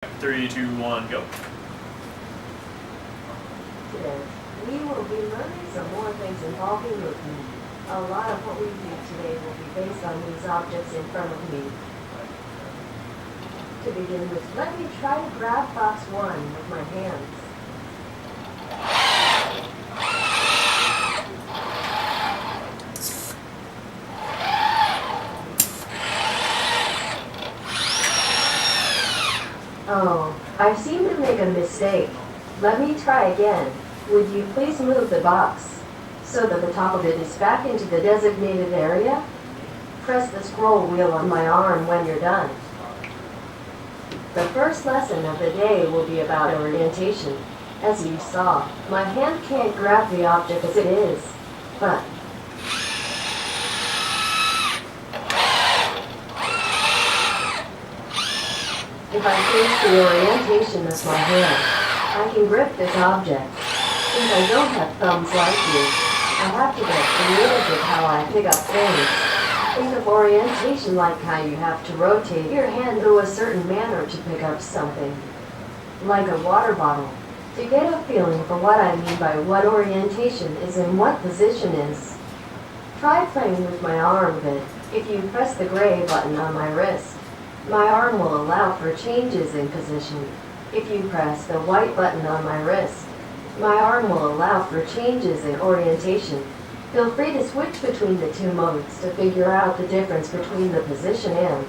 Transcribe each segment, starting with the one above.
3, 2, 1, go. Today, we will be learning some more things involving movement. A lot of what we do today will be based on these objects in front of me. To begin with, let me try to grab box 1 with my hands. Oh, I seem to make a mistake. Let me try again. Would you please move the box so that the top of it is back into the designated area? Press the scroll wheel on my arm when you're done. The first lesson of the day will be about orientation. As you saw, my hand can't grab the object as it is, but if I change the orientation of my hand, I can grip this object. Since I don't have thumbs like you, I have to get creative with how I pick up things. Think of orientation like how you have to rotate your hand through a certain manner to pick up something, like a water bottle. To get a feeling for what I mean by what orientation is and what position is, try playing with my arm a bit. If you press the gray button on my wrist, my arm will allow for changes in position. If you press the white button on my wrist, my arm will allow for changes in orientation. Feel free to switch between the two modes to figure out the difference between the position and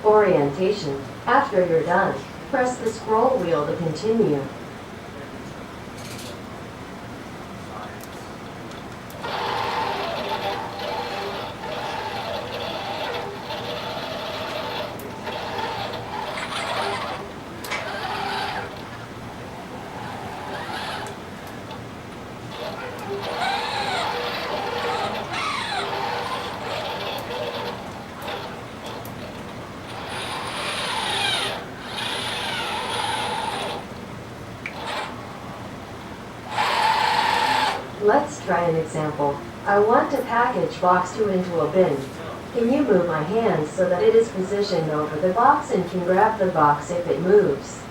orientation. After you're done, press the scroll wheel to continue. Let's try an example. I want to package box 2 into a bin. Can you move my hand so that it is positioned over the box and can grab the box if it moves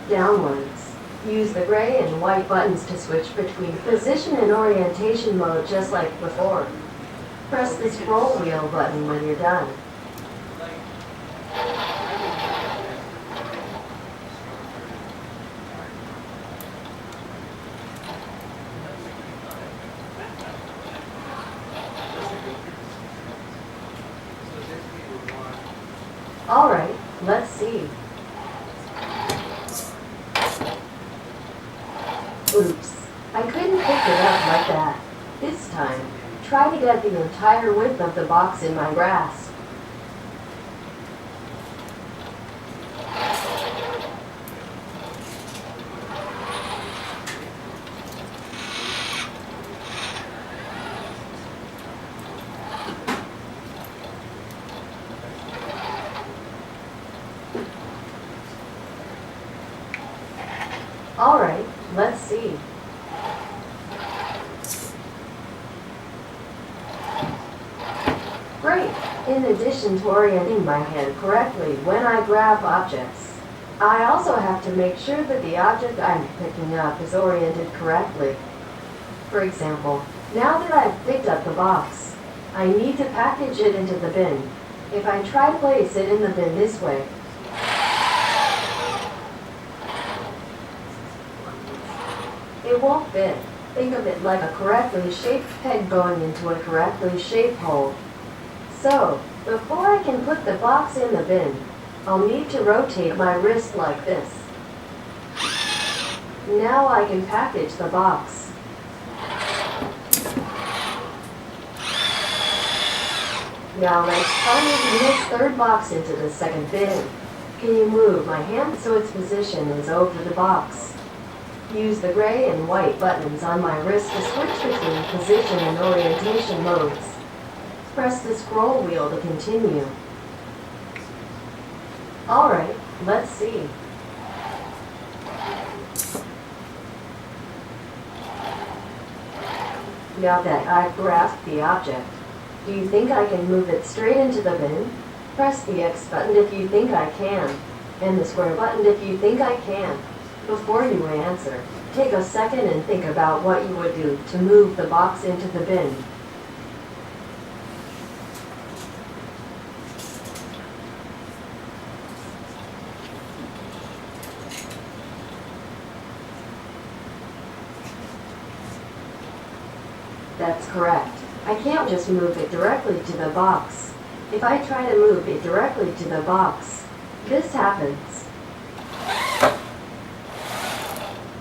downwards? Use the gray and white buttons to switch between position and orientation mode just like before. Press the scroll wheel button when you're done. Alright, let's see. Oops, I couldn't pick it up like that. This time, try to get the entire width of the box in my grasp. Alright, let's see. Great! In addition to orienting my hand correctly when I grab objects, I also have to make sure that the object I'm picking up is oriented correctly. For example, now that I've picked up the box, I need to package it into the bin. If I try to place it in the bin this way, it won't fit. Think of it like a correctly shaped peg going into a correctly shaped hole. So, before I can put the box in the bin, I'll need to rotate my wrist like this. Now I can package the box. Now let's try moving this third box into the second bin. Can you move my hand so its position is over the box? Use the gray and white buttons on my wrist to switch between position and orientation modes. Press the scroll wheel to continue. Alright, let's see. Now that I've grasped the object, do you think I can move it straight into the bin? Press the X button if you think I can. and the square button if you think I can. Before you answer, take a second and think about what you would do to move the box into the bin. That's correct. I can't just move it directly to the box. If I try to move it directly to the box, this happens.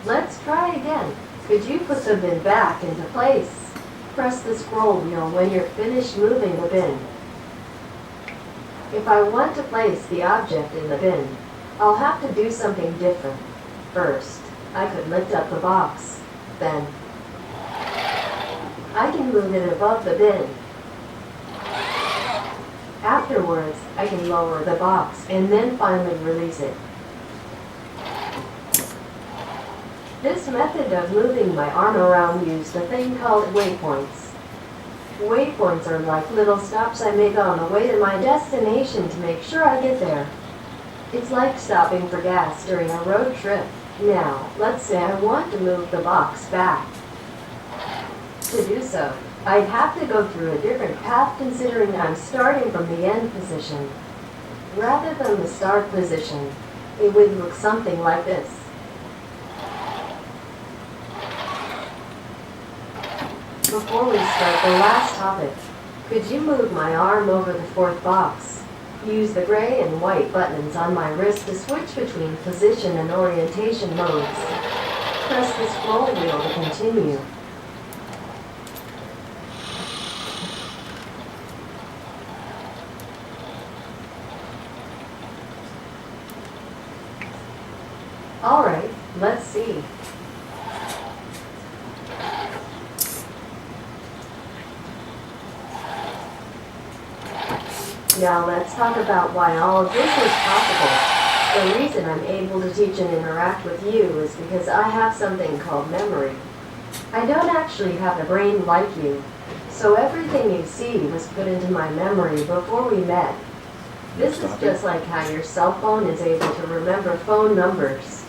Let's try again. Could you put the bin back into place? Press the scroll wheel when you're finished moving the bin. If I want to place the object in the bin, I'll have to do something different. First, I could lift up the box. Then, I can move it above the bin. Afterwards, I can lower the box and then finally release it. This method of moving my arm around used a thing called waypoints. Waypoints are like little stops I make on the way to my destination to make sure I get there. It's like stopping for gas during a road trip. Now, let's say I want to move the box back. To do so, I'd have to go through a different path considering I'm starting from the end position. Rather than the start position, it would look something like this. Before we start the last topic, could you move my arm over the fourth box? Use the gray and white buttons on my wrist to switch between position and orientation modes. Press the scroll wheel to continue. Alright, let's see. Now let's talk about why all of this is possible. The reason I'm able to teach and interact with you is because I have something called memory. I don't actually have a brain like you, so everything you see was put into my memory before we met. This is just like how your cell phone is able to remember phone numbers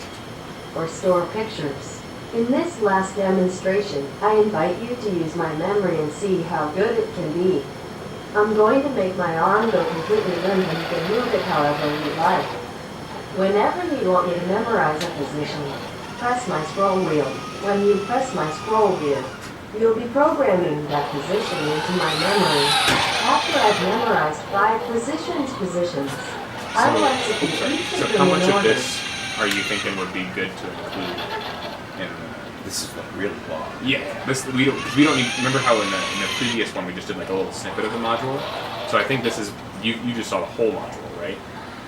or store pictures. In this last demonstration, I invite you to use my memory and see how good it can be. I'm going to make my arm go completely limp and you can move it however you like. Whenever you want me to memorize a position, press my scroll wheel. When you press my scroll wheel, you'll be programming that position into my memory. After I've memorized 5 positions, I would like to keep each of them in order. So how much of this are you thinking would be good to include in This is really long. Yeah, we don't need. Remember how in the previous one we just did like a little snippet of the module. So I think this is you just saw the whole module, right?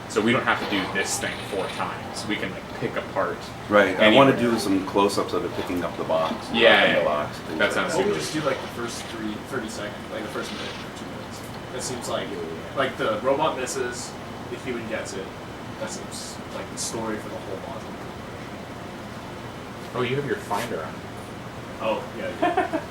So we don't have to do this thing 4 times. We can like pick apart. Right. I want to do some close-ups of it picking up the box. Yeah, the box. That sounds Or we good. just do like the first 30 seconds, like the first minute or 2 minutes. That seems like the robot misses, the human gets it. That seems like the story for the whole module. Oh, you have your finder on. Oh, yeah.